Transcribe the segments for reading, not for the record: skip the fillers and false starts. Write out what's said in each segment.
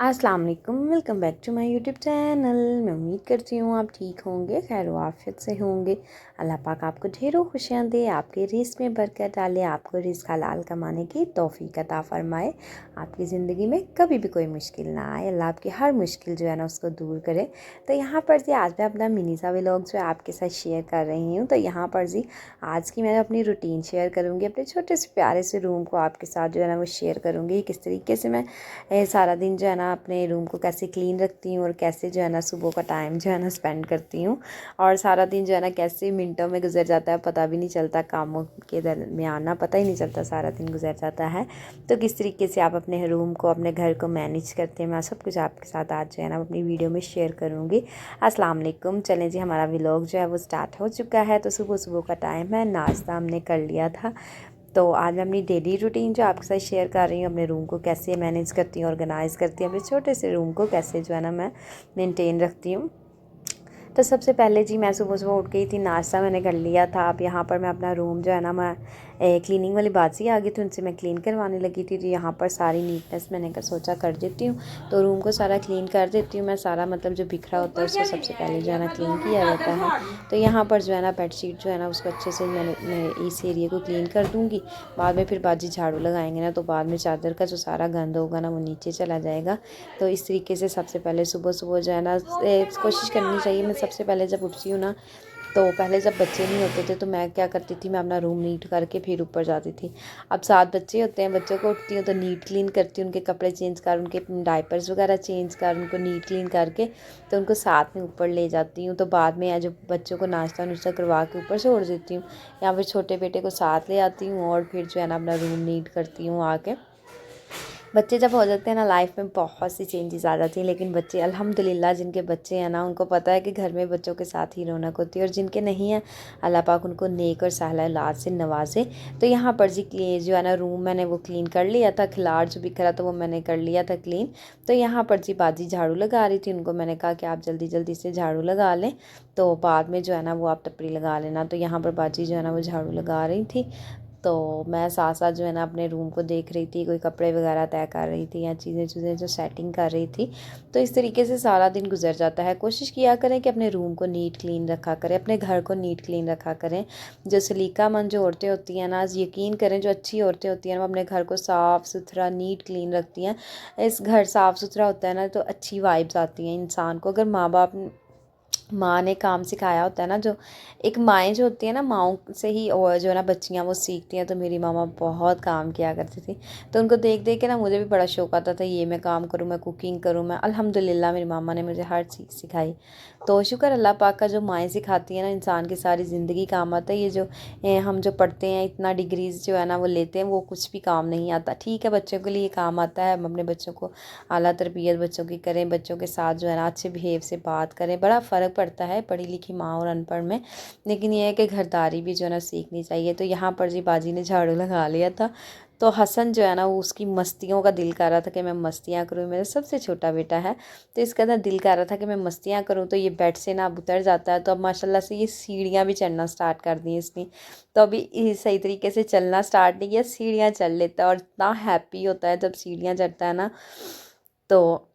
अस्सलाम वालेकुम, welcome back to my YouTube channel. मैं उम्मीद करती हूँ आप ठीक होंगे, खैर आफियत से होंगे। अल्लाह पाक आपको ढेरों खुशियाँ दे, आपके रिज़्क़ में बरकत डाले, आपको रिज़्क़ हलाल कमाने की तौफ़ीक अता फ़रमाए, आपकी ज़िंदगी में कभी भी कोई मुश्किल ना आए, अल्लाह आपकी हर मुश्किल जो है ना उसको दूर करे। तो यहाँ पर जी आज मैं अपना मिनी सा व्लॉग जो है आपके साथ शेयर कर रही हूँ। तो यहाँ पर जी आज की मैं अपनी रूटीन शेयर करूँगी, अपने छोटे से प्यारे से रूम को आपके साथ जो है ना वो शेयर करूँगी, किस तरीके से मैं सारा दिन जो है ना अपने रूम को कैसे क्लीन रखती हूँ और कैसे जो है ना सुबह का टाइम जो है ना स्पेंड करती हूँ। और सारा दिन जो है ना कैसे मिनटों में गुजर जाता है, पता भी नहीं चलता, कामों के दरमियान ना पता ही नहीं चलता, सारा दिन गुजर जाता है। तो किस तरीके से आप अपने रूम को, अपने घर को मैनेज करते हैं, मैं सब कुछ आपके साथ आज जो है ना अपनी वीडियो में शेयर करूँगी। अस्सलाम वालेकुम। चलें जी, हमारा व्लॉग जो है वो स्टार्ट हो चुका है। तो सुबह सुबह का टाइम है, नाश्ता हमने कर लिया था। तो आज मैं अपनी डेली रूटीन जो आपके साथ शेयर कर रही हूँ, अपने रूम को कैसे मैनेज करती हूँ, ऑर्गेनाइज़ करती हूँ, अपने छोटे से रूम को कैसे जो है ना मैं मेंटेन रखती हूँ। तो सबसे पहले जी मैं सुबह सुबह उठ गई थी, नाश्ता मैंने कर लिया था। अब यहाँ पर मैं अपना रूम जो है ना मैं क्लीनिंग वाली बाजी आ गई थी, उनसे मैं क्लीन करवाने लगी थी। तो यहाँ पर सारी नीटनेस मैंने सोचा कर देती हूँ, तो रूम को सारा क्लीन कर देती हूँ मैं। सारा मतलब जो बिखरा होता है उसको सबसे पहले जो है ना क्लीन किया जाता है। तो यहाँ पर जो है ना बेडशीट जो है ना उसको अच्छे से मैं इस एरिया को क्लीन कर दूँगी। बाद में फिर बाजी झाड़ू लगाएंगे ना, तो बाद में चादर का जो सारा गंद होगा ना वो नीचे चला जाएगा। तो इस तरीके से सबसे पहले सुबह सुबह जो है ना कोशिश करनी चाहिए। मैं सबसे पहले जब उठती हूँ ना, तो पहले जब बच्चे नहीं होते थे तो मैं क्या करती थी, मैं अपना रूम नीट करके फिर ऊपर जाती थी। अब 7 बच्चे होते हैं, बच्चों को उठती हूँ तो नीट क्लीन करती हूँ, उनके कपड़े चेंज कर, उनके डायपर्स वगैरह चेंज कर, उनको नीट क्लीन करके तो उनको साथ में ऊपर ले जाती हूँ। तो बाद में जो बच्चों को नाश्ता नुश्ता करवा के ऊपर छोड़ देती हूँ, या फिर छोटे बेटे को साथ ले आती हूँ और फिर जो है ना अपना रूम नीट करती हूँ आके। बच्चे जब हो जाते हैं ना, लाइफ में बहुत सी चेंजेस आ जाती हैं। लेकिन बच्चे अल्हम्दुलिल्लाह, जिनके बच्चे हैं ना उनको पता है कि घर में बच्चों के साथ ही रौनक होती है, और जिनके नहीं है अल्लाह पाक उनको नेक और सहला औलाद से नवाजे। तो यहाँ पर जी जो है ना रूम मैंने वो क्लीन कर लिया था, खिलाड़ जो बिखरा तो वो मैंने कर लिया था क्लीन। तो यहाँ पर जी बाजी झाड़ू लगा रही थी, उनको मैंने कहा कि आप जल्दी जल्दी से झाड़ू लगा लें, तो बाद में जो है ना वो आप टपरी लगा लेना। तो यहाँ पर बाजी जो है ना वो झाड़ू लगा रही थी, तो मैं साथ साथ जो है ना अपने रूम को देख रही थी, कोई कपड़े वगैरह तय कर रही थी या चीज़ें जो सेटिंग कर रही थी। तो इस तरीके से सारा दिन गुजर जाता है। कोशिश किया करें कि अपने रूम को नीट क्लीन रखा करें, अपने घर को नीट क्लीन रखा करें। जो सलीकामंद जो औरतें होती हैं ना, यकीन करें जो अच्छी औरतें होती हैं वो अपने घर को साफ़ सुथरा नीट क्लीन रखती हैं। इस घर साफ़ सुथरा होता है ना तो अच्छी वाइब्स आती हैं इंसान को। अगर माँ बाप, माँ ने काम सिखाया होता है ना, जो एक माएँ जो होती हैं ना, माँओं से ही और जो है ना बच्चियाँ वो सीखती हैं। तो मेरी मामा बहुत काम किया करती थी, तो उनको देख देख के ना मुझे भी बड़ा शौक आता था, ये मैं काम करूँ, मैं कुकिंग करूँ। मैं अल्हम्दुलिल्लाह मेरी मामा ने मुझे हर चीज़ सिखाई। तो शुक्र अल्लाह पाक का, जो माएँ सिखाती हैं ना इंसान की सारी ज़िंदगी काम आता है। ये जो हम जो पढ़ते हैं, इतना डिग्रीज़ जो है ना वो लेते हैं, वो कुछ भी काम नहीं आता। ठीक है, बच्चों के लिए काम आता है, हम अपने बच्चों को आला तरबियत बच्चों की करें, बच्चों के साथ जो है ना अच्छे बिहेव से बात करें। बड़ा फ़र्क पड़ता है पढ़ी लिखी माँ और अनपढ़ में, लेकिन ये है कि घरदारी भी जो है ना सीखनी चाहिए। तो यहाँ पर जी बाजी ने झाड़ू लगा लिया था, तो हसन जो है ना वो उसकी मस्तियों का दिल कर रहा था कि मैं मस्तियाँ करूँ। मेरा सबसे छोटा बेटा है, तो इसका ना दिल कर रहा था कि मैं मस्तियाँ करूँ। तो ये बेड से ना अब उतर जाता है, तो अब माशाल्लाह से ये सीढ़ियाँ भी चढ़ना स्टार्ट कर दी इसने। तो अभी सही तरीके से चलना स्टार्ट नहीं किया, सीढ़ियाँ चढ़ लेता है और इतना हैप्पी होता है जब सीढ़ियाँ चढ़ता है ना। तो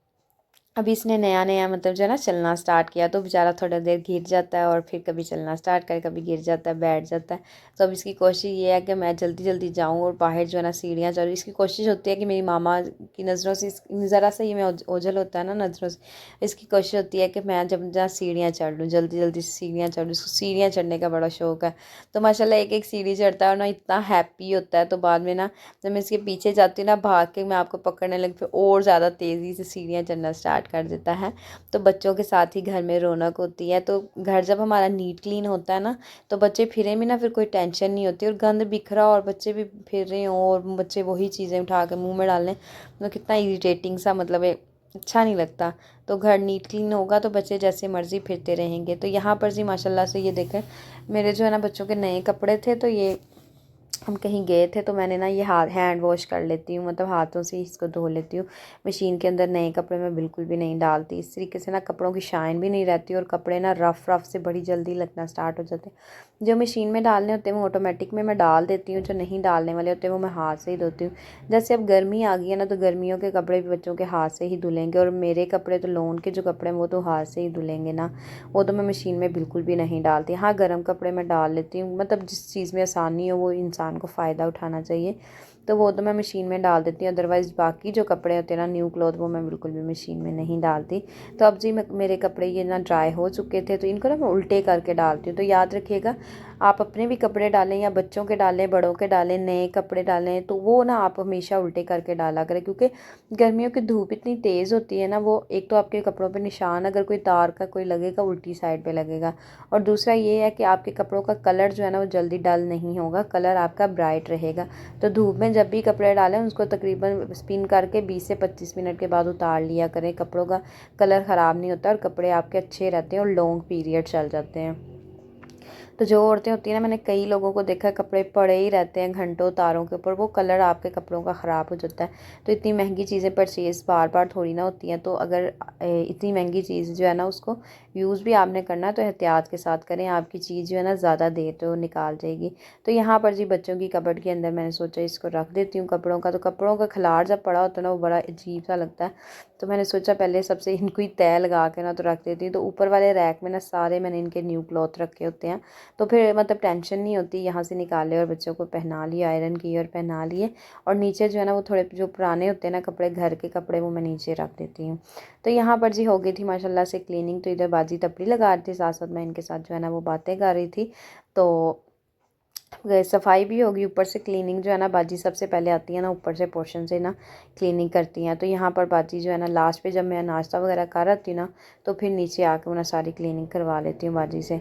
अभी इसने नया नया मतलब जो है ना चलना स्टार्ट किया, तो बेचारा थोड़ा देर गिर जाता है और फिर कभी चलना स्टार्ट करे, कभी गिर जाता है, बैठ जाता है। तो अब इसकी कोशिश ये है कि मैं जल्दी जल्दी जाऊँ और बाहर जो है ना सीढ़ियाँ चढ़ूँ। इसकी कोशिश होती है कि मेरी मामा की नज़रों से ज़रा सा ये में ओझल होता है ना नज़रों से, इसकी कोशिश होती है कि मैं जब जहाँ सीढ़ियाँ चढ़ लूँ, जल्दी जल्दी से सीढ़ियाँ चढ़ लूँ। इसको सीढ़ियाँ चढ़ने का बड़ा शौक है, तो माशाल्लाह एक एक सीढ़ी चढ़ता है और ना इतना हैप्पी होता है। तो बाद में ना जब मैं इसके पीछे जाती हूँ ना, भाग के मैं आपको पकड़ने लगी, फिर और ज़्यादा तेज़ी से सीढ़ियाँ चढ़ना स्टार्ट कर देता है। तो बच्चों के साथ ही घर में रौनक होती है। तो घर जब हमारा नीट क्लीन होता है ना, तो बच्चे फिरे भी ना, फिर कोई टेंशन नहीं होती। और गंद बिखरा और बच्चे भी फिर रहे हों और बच्चे वही चीज़ें उठा के मुँह में डाल लें, तो कितना इरिटेटिंग सा मतलब है, अच्छा नहीं लगता। तो घर नीट क्लीन होगा तो बच्चे जैसे मर्ज़ी फिरते रहेंगे। तो यहाँ पर जी माशाल्लाह से ये देखें, मेरे जो है ना बच्चों के नए कपड़े थे, तो ये हम कहीं गए थे तो मैंने ना ये हाथ हैंड वॉश कर लेती हूँ, मतलब हाथों से ही इसको धो लेती हूँ। मशीन के अंदर नए कपड़े मैं बिल्कुल भी नहीं डालती। इस तरीके से ना कपड़ों की शाइन भी नहीं रहती और कपड़े ना रफ़ रफ़ से बड़ी जल्दी लगना स्टार्ट हो जाते हैं। जो मशीन में डालने होते हैं वो ऑटोमेटिक में मैं डाल देती हूँ, जो नहीं डालने वाले होते हैं वो मैं हाथ से ही धोती हूँ। जैसे अब गर्मी आ गई है ना, तो गर्मियों के कपड़े भी बच्चों के हाथ से ही धुलेंगे, और मेरे कपड़े तो लोन के जो कपड़े हैं वो तो हाथ से ही धुलेंगे ना, वो तो मैं मशीन में बिल्कुल भी नहीं डालती। हाँ, गर्म कपड़े मैं डाल लेती हूँ, मतलब जिस चीज़ में आसानी हो वो इंसान को फ़ायदा उठाना चाहिए, तो वो तो मैं मशीन में डाल देती हूँ। अदरवाइज़ बाकी जो कपड़े होते हैं ना न्यू क्लॉथ, वो मैं बिल्कुल भी मशीन में नहीं डालती। तो अब जी मेरे कपड़े ये ना ड्राई हो चुके थे, तो इनको ना मैं उल्टे करके डालती हूँ। तो याद रखिएगा, आप अपने भी कपड़े डालें या बच्चों के डालें, बड़ों के डालें, नए कपड़े डालें, तो वो ना आप हमेशा उल्टे करके डाला करें, क्योंकि गर्मियों की धूप इतनी तेज़ होती है ना, वो एक तो आपके कपड़ों पे निशान अगर कोई तार का कोई लगेगा, उल्टी साइड पे लगेगा, और दूसरा ये है कि आपके कपड़ों का कलर जो है ना वो जल्दी डल नहीं होगा, कलर आपका ब्राइट रहेगा। तो धूप में जब भी कपड़े डालें उसको तकरीबन स्पिन करके 20 से 25 मिनट के बाद उतार लिया करें। कपड़ों का कलर ख़राब नहीं होता और कपड़े आपके अच्छे रहते हैं और लॉन्ग पीरियड चल जाते हैं। तो जो औरतें होती हैं ना, मैंने कई लोगों को देखा है कपड़े पड़े ही रहते हैं घंटों तारों के ऊपर, वो कलर आपके कपड़ों का ख़राब हो जाता है। तो इतनी महंगी चीज़ें परचेज़ बार बार थोड़ी ना होती हैं, तो अगर इतनी महंगी चीज़ जो है ना उसको यूज़ भी आपने करना है तो एहतियात के साथ करें, आपकी चीज़ जो है ना ज़्यादा देर तो निकाल जाएगी। तो यहाँ पर जी बच्चों की कबर्ड के अंदर मैंने सोचा इसको रख देती हूँ कपड़ों का। तो कपड़ों का खिलार जब पड़ा होता है ना वो बड़ा अजीब सा लगता है, तो मैंने सोचा पहले सबसे इनको ही तय लगा के ना तो रख देती हूँ। तो ऊपर वाले रैक में ना सारे मैंने इनके न्यू क्लॉथ रखे होते हैं, तो फिर मतलब टेंशन नहीं होती, यहाँ से निकाले और बच्चों को पहना लिए, आयरन किए और पहना लिए। और नीचे जो है ना वो थोड़े जो पुराने होते हैं ना कपड़े, घर के कपड़े, वो मैं नीचे रख देती हूँ। तो यहाँ पर जी हो गई थी माशाल्लाह से क्लीनिंग। तो इधर बाजी तपड़ी लगा रही थी, साथ साथ मैं इनके साथ जो है ना वो बातें कर रही थी। तो सफाई भी होगी, ऊपर से क्लीनिंग जो है ना बाजी सबसे पहले आती है ना, ऊपर से पोर्शन से ना क्लीनिंग करती हैं। तो यहाँ पर बाजी जो है ना लास्ट पे जब मैं नाश्ता वगैरह कर रही थी ना, तो फिर नीचे आके मैं सारी क्लीनिंग करवा लेती हूँ बाजी से।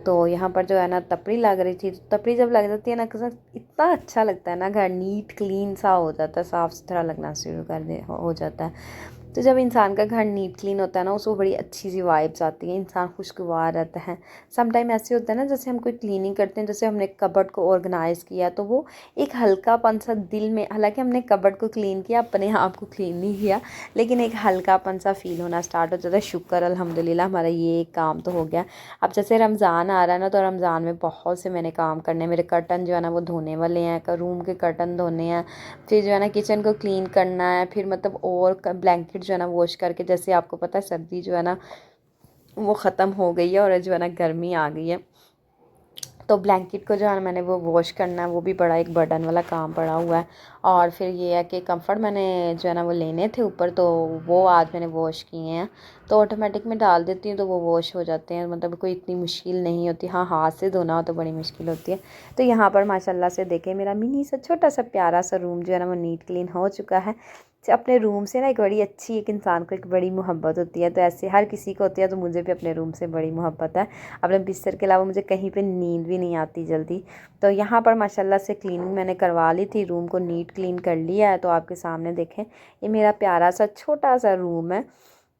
तो यहाँ पर जो है ना तपड़ी लग रही थी, तो तपड़ी जब लग जाती है ना इतना अच्छा लगता है ना, घर नीट क्लीन सा हो जाता है, साफ़ सुथरा लगना शुरू कर दे हो जाता है। तो जब इंसान का घर नीट क्लीन होता है ना, उसको बड़ी अच्छी सी वाइब्स आती हैं, इंसान खुशगवार रहता है। सम टाइम ऐसे होता है ना, जैसे हम कोई क्लीनिंग करते हैं, जैसे हमने कबर्ड को ऑर्गेनाइज़ किया, तो वो एक हल्कापन सा दिल में, हालांकि हमने कबर्ड को क्लीन किया, अपने आप को क्लीन नहीं किया, लेकिन एक हल्कापन सा फील होना स्टार्ट हो जाता है। शुक्र अल्हम्दुलिल्लाह हमारा ये एक काम तो हो गया। अब जैसे रमज़ान आ रहा है ना, तो रमज़ान में बहुत से मैंने काम करने हैं। मेरे कर्टन जो है ना वो धोने वाले हैं, रूम के कर्टन धोने हैं, फिर जो है ना किचन को क्लीन करना है, फिर मतलब और ब्लैंकेट जो है ना वॉश करके, जैसे आपको पता है सर्दी जो है ना वो ख़त्म हो गई है और जो है ना गर्मी आ गई है, तो ब्लैंकेट को जो है मैंने वो वॉश करना है, वो भी बड़ा एक बर्डन वाला काम पड़ा हुआ है। और फिर ये है कि कंफर्ट मैंने जो है ना वो लेने थे ऊपर, तो वो आज मैंने वॉश किए हैं। तो ऑटोमेटिक में डाल देती हूँ तो वो वॉश हो जाते हैं, मतलब कोई इतनी मुश्किल नहीं होती। हाँ, हाथ से धोना हो तो बड़ी मुश्किल होती है। तो यहाँ पर माशाल्लाह से देखें, मेरा मिनी सा छोटा सा प्यारा सा रूम जो है ना वो नीट क्लीन हो चुका है। अपने रूम से ना एक बड़ी अच्छी, एक इंसान को एक बड़ी मोहब्बत होती है, तो ऐसे हर किसी को होती है, तो मुझे भी अपने रूम से बड़ी मोहब्बत है। अपने बिस्तर के अलावा मुझे कहीं पे नींद भी नहीं आती जल्दी। तो यहाँ पर माशाल्लाह से क्लीनिंग मैंने करवा ली थी, रूम को नीट क्लीन कर लिया है। तो आपके सामने देखें, ये मेरा प्यारा सा छोटा सा रूम है।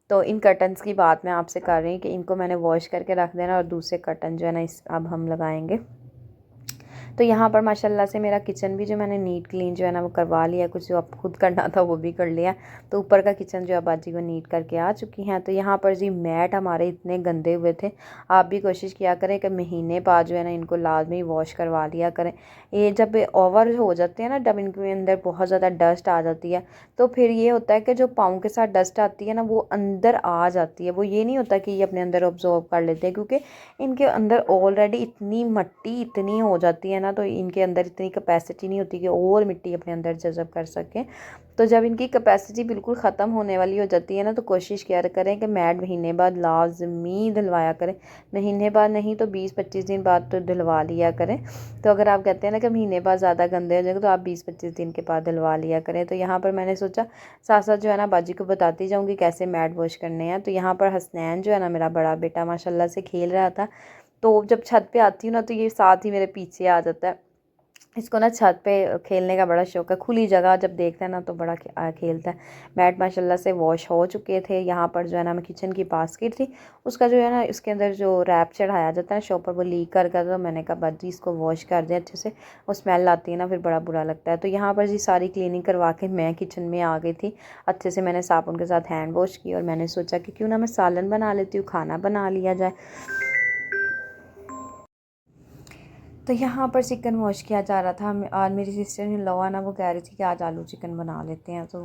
तो इन कर्टन्स की बात मैं आपसे कर रही हूँ कि इनको मैंने वॉश करके रख देना, और दूसरे कर्टन जो है ना इस अब हम लगाएंगे। तो यहाँ पर माशाल्लाह से मेरा किचन भी जो मैंने नीट क्लीन जो है ना वो करवा लिया, कुछ जो अब खुद करना था वो भी कर लिया। तो ऊपर का किचन जो बाजी को नीट करके आ चुकी हैं। तो यहाँ पर जी मैट हमारे इतने गंदे हुए थे, आप भी कोशिश किया करें कि महीने बाद जो है ना इनको लाजमी वॉश करवा लिया करें। ये जब ओवर हो जाते हैं ना, जब इनके अंदर बहुत ज़्यादा डस्ट आ जाती है, तो फिर ये होता है कि जो पाँव के साथ डस्ट आती है ना वो अंदर आ जाती है। वो ये नहीं होता कि ये अपने अंदर ऑब्जॉर्व कर लेते हैं, क्योंकि इनके अंदर ऑलरेडी इतनी मिट्टी इतनी हो जाती है ना, तो इनके अंदर इतनी कैपेसिटी नहीं होती कि और मिट्टी अपने अंदर जज़ब कर सकें। तो जब इनकी कैपेसिटी बिल्कुल ख़त्म होने वाली हो जाती है ना, तो कोशिश किया करें कि मैट महीने बाद लाजमी धुलवाया करें। महीने बाद नहीं तो 20-25 दिन बाद तो धुलवा लिया करें। तो अगर आप कहते हैं ना कि महीने बाद ज़्यादा गंदे हो जाएंगे, तो आप 20-25 दिन के बाद धुलवा लिया करें। तो यहाँ पर मैंने सोचा साथ साथ जो है ना बाजी को बताती जाऊँगी कैसे मैट वॉश करने हैं। तो यहाँ पर हसनैन जो है ना मेरा बड़ा बेटा माशाल्लाह से खेल रहा था, तो जब छत पे आती हूँ ना तो ये साथ ही मेरे पीछे आ जाता है। इसको ना छत पे खेलने का बड़ा शौक है। खुली जगह जब देखता है ना तो बड़ा खेलता है। मैट माशाल्लाह से वॉश हो चुके थे। यहाँ पर जो है ना मैं किचन की बास्केट थी, उसका जो है ना इसके अंदर जो रैप चढ़ाया जाता है शॉप पर, वो लीक कर गया। तो मैंने कहा बस जी इसको वॉश कर दें अच्छे से, वो स्मेल आती है ना फिर बड़ा बुरा लगता है। तो यहाँ पर जी सारी क्लीनिंग करवा के मैं किचन में आ गई थी। अच्छे से मैंने साबुन के साथ हैंड वॉश की और मैंने सोचा कि क्यों ना मैं सालन बना लेती हूँ, खाना बना लिया जाए। तो यहाँ पर चिकन वॉश किया जा रहा था और मेरी सिस्टर इन लॉ ना वो कह रही थी कि आज आलू चिकन बना लेते हैं। तो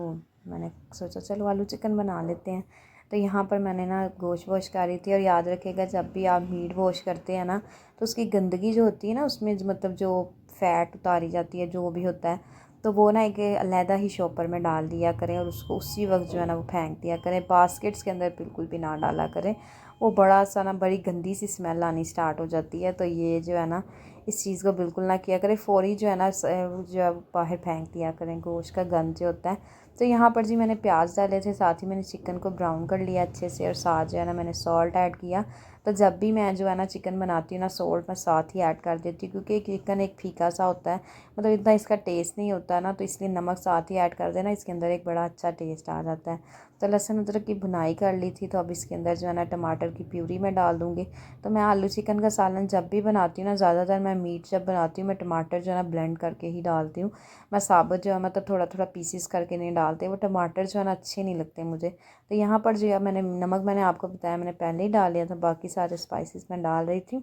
मैंने सोचा चलो आलू चिकन बना लेते हैं। तो यहाँ पर मैंने ना गोश्त वॉश कर रही थी। और याद रखिएगा जब भी आप मीट वॉश करते हैं ना तो उसकी गंदगी जो होती है ना उसमें मतलब जो फ़ैट उतारी जाती है जो भी होता है, तो वो ना एक अलहदा ही शॉपर में डाल दिया करें और उसको उसी वक्त जो है ना वो फेंक दिया करें। बास्केट्स के अंदर बिल्कुल भी ना डाला करें, वो बड़ा सा ना बड़ी गंदी सी स्मेल आनी स्टार्ट हो जाती है। तो ये जो है ना इस चीज़ को बिल्कुल ना किया करें, फ़ौरी जो है ना जो है बाहर फेंक दिया करें गोश्त का गंद जो होता है। तो यहाँ पर जी मैंने प्याज डाले थे, साथ ही मैंने चिकन को ब्राउन कर लिया अच्छे से और साथ जो है ना मैंने सॉल्ट ऐड किया। तो जब भी मैं जो है ना चिकन बनाती हूँ ना सॉल्ट मैं साथ ही ऐड कर देती हूँ, क्योंकि चिकन एक फीका सा होता है, मतलब इतना इसका टेस्ट नहीं होता ना, तो इसलिए नमक साथ ही ऐड कर देना, इसके अंदर एक बड़ा अच्छा टेस्ट आ जाता है। तो लहसुन अदरक की भुनाई कर ली थी, तो अब इसके अंदर जो है ना टमाटर की प्यूरी मैं डाल दूँगी। तो मैं आलू चिकन का सालन जब भी बनाती हूँ ना, ज़्यादातर मैं मीट जब बनाती हूँ मैं टमाटर जो है ना ब्लेंड करके ही डालती हूँ। मैं साबुत जो है मतलब थोड़ा थोड़ा पीसीस करके नहीं डालते, वो टमाटर जो है ना अच्छे नहीं लगते मुझे। तो यहाँ पर जो है मैंने नमक मैंने आपको बताया मैंने पहले ही डाल लिया था, बाकी सारे स्पाइसेस मैं डाल रही थी।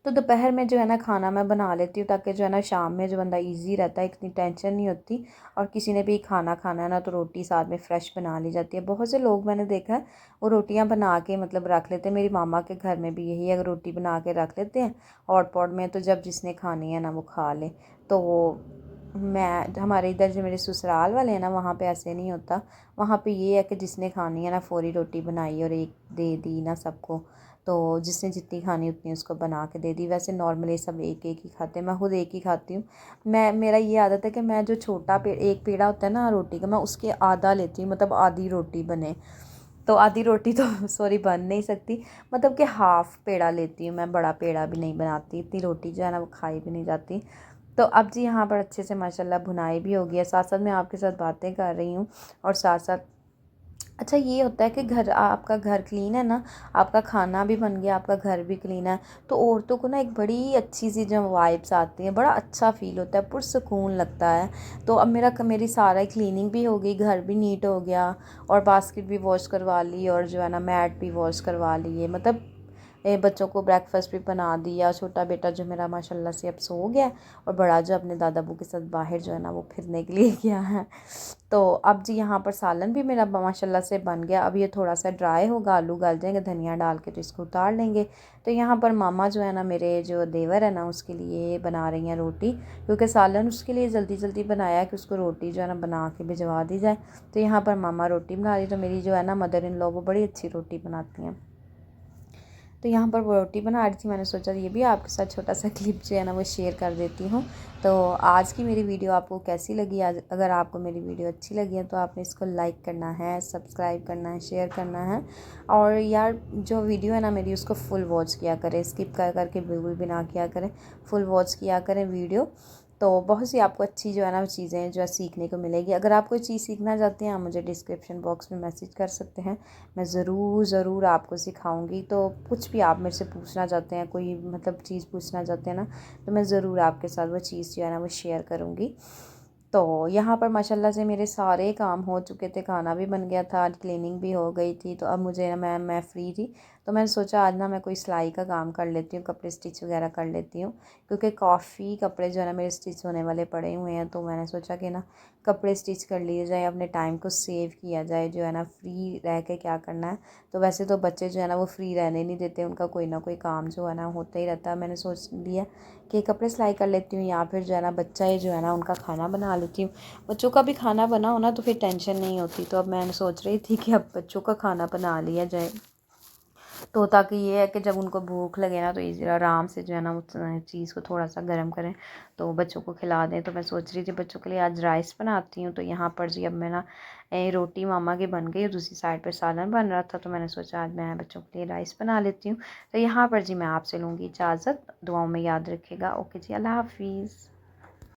तो दोपहर में जो है ना खाना मैं बना लेती हूँ, ताकि जो है ना शाम में जो बंदा इजी रहता है, इतनी टेंशन नहीं होती। और किसी ने भी खाना खाना है ना तो रोटी साथ में फ़्रेश बना ली जाती है। बहुत से लोग मैंने देखा है वो रोटियां बना के मतलब रख लेते हैं। मेरी मामा के घर में भी यही है, रोटी बना के रख लेते हैं हॉट पॉट में, तो जब जिसने खानी है ना वो खा ले। तो वो मैं हमारे इधर जो मेरे ससुराल वाले हैं ना वहाँ पे ऐसे नहीं होता। वहाँ पे ये है कि जिसने खानी है ना फ़ौरी रोटी बनाई और एक दे दी ना सबको, तो जिसने जितनी खानी उतनी उसको बना के दे दी। वैसे नॉर्मली सब एक एक ही खाते हैं, मैं खुद एक ही खाती हूँ। मैं मेरा ये आदत है कि मैं जो छोटा एक पेड़ा होता है ना रोटी का, मैं उसके आधा लेती हूँ, मतलब आधी रोटी बने। तो आधी रोटी तो सॉरी बन नहीं सकती, मतलब कि हाफ़ पेड़ा लेती हूँ मैं, बड़ा पेड़ा भी नहीं बनाती। इतनी रोटी जो है ना वो खाई भी नहीं जाती। तो अब जी यहाँ पर अच्छे से माशाल्लाह भुनाई भी हो गई है, साथ साथ मैं आपके साथ बातें कर रही हूँ और साथ साथ अच्छा ये होता है कि घर आपका घर क्लीन है ना, आपका खाना भी बन गया, आपका घर भी क्लीन है, तो औरतों को ना एक बड़ी अच्छी सी जो वाइब्स आती हैं, बड़ा अच्छा फ़ील होता है, पुरसुकून लगता है। तो अब मेरी सारा क्लीनिंग भी हो गई, घर भी नीट हो गया और बास्केट भी वॉश करवा ली और जो है ना मैट भी वॉश करवा लिए, मतलब बच्चों को ब्रेकफास्ट भी बना दिया। छोटा बेटा जो मेरा माशाल्लाह से अब सो गया और बड़ा जो अपने दादा अबू के साथ बाहर जो है ना वो फिरने के लिए गया है। तो अब जी यहाँ पर सालन भी मेरा माशाल्लाह से बन गया। अब ये थोड़ा सा ड्राई होगा, आलू गल जाएंगे, धनिया डाल के तो इसको उतार लेंगे। तो यहाँ पर मामा जो है ना मेरे जो देवर है ना उसके लिए बना रही हैं रोटी, क्योंकि सालन उसके लिए जल्दी जल्दी बनाया कि उसको रोटी जो है ना बना के भिजवा दी जाए। तो यहाँ पर मामा रोटी बना रही, तो मेरी जो है ना मदर इन लॉ वो बड़ी अच्छी रोटी बनाती हैं। तो यहाँ पर वो रोटी बना रही थी, मैंने सोचा ये भी आपके साथ छोटा सा क्लिप जो है ना वो शेयर कर देती हूँ। तो आज की मेरी वीडियो आपको कैसी लगी? आज अगर आपको मेरी वीडियो अच्छी लगी है तो आपने इसको लाइक करना है, सब्सक्राइब करना है, शेयर करना है। और यार जो वीडियो है ना मेरी उसको फुल वॉच किया करें, स्किप कर करके बिल्कुल भी ना किया करें, फुल वॉच किया करें वीडियो। तो बहुत सी आपको अच्छी जो है ना चीज़ें जो है सीखने को मिलेगी। अगर आप कोई चीज़ सीखना चाहते हैं आप मुझे डिस्क्रिप्शन बॉक्स में मैसेज कर सकते हैं, मैं ज़रूर आपको सिखाऊंगी। तो कुछ भी आप मेरे से पूछना चाहते हैं, कोई मतलब चीज़ पूछना चाहते हैं ना, तो मैं ज़रूर आपके साथ वो चीज़ जो है ना वो शेयर करूँगी। तो यहाँ पर माशाल्लाह से मेरे सारे काम हो चुके थे, खाना भी बन गया था, आज क्लीनिंग भी हो गई थी। तो अब मुझे ना मैं फ्री थी, तो मैंने सोचा आज ना मैं कोई सिलाई का काम कर लेती हूँ, कपड़े स्टिच वगैरह कर लेती हूँ, क्योंकि काफ़ी कपड़े जो है ना मेरे स्टिच होने वाले पड़े हुए हैं। तो मैंने सोचा कि ना कपड़े स्टिच कर लिए जाए, अपने टाइम को सेव किया जाए, जो है ना फ्री रह के क्या करना है। तो वैसे तो बच्चे जो है ना वो फ्री रहने नहीं देते, उनका कोई ना कोई काम जो है ना होता ही रहता है। मैंने सोच लिया कि कपड़े सिलाई कर लेती हूँ या फिर जो है ना बच्चा ही जो है ना उनका खाना बना लेती हूँ। बच्चों का भी खाना बना हो ना तो फिर टेंशन नहीं होती। तो अब मैंने सोच रही थी कि अब बच्चों का खाना बना लिया जाए। तो ताकि ये है कि जब उनको भूख लगे ना तो इजी आराम से जो है ना उस चीज़ को थोड़ा सा गर्म करें तो बच्चों को खिला दें। तो मैं सोच रही थी बच्चों के लिए आज राइस बनाती हूँ। तो यहाँ पर जी अब मैं ना रोटी मामा की बन गई और दूसरी साइड पर सालन बन रहा था, तो मैंने सोचा आज मैं बच्चों के लिए राइस बना लेती हूँ। तो यहाँ पर जी मैं आपसे लूँगी इजाज़त, दुआओं में याद रखिएगा। ओके जी, अल्लाह हाफिज़।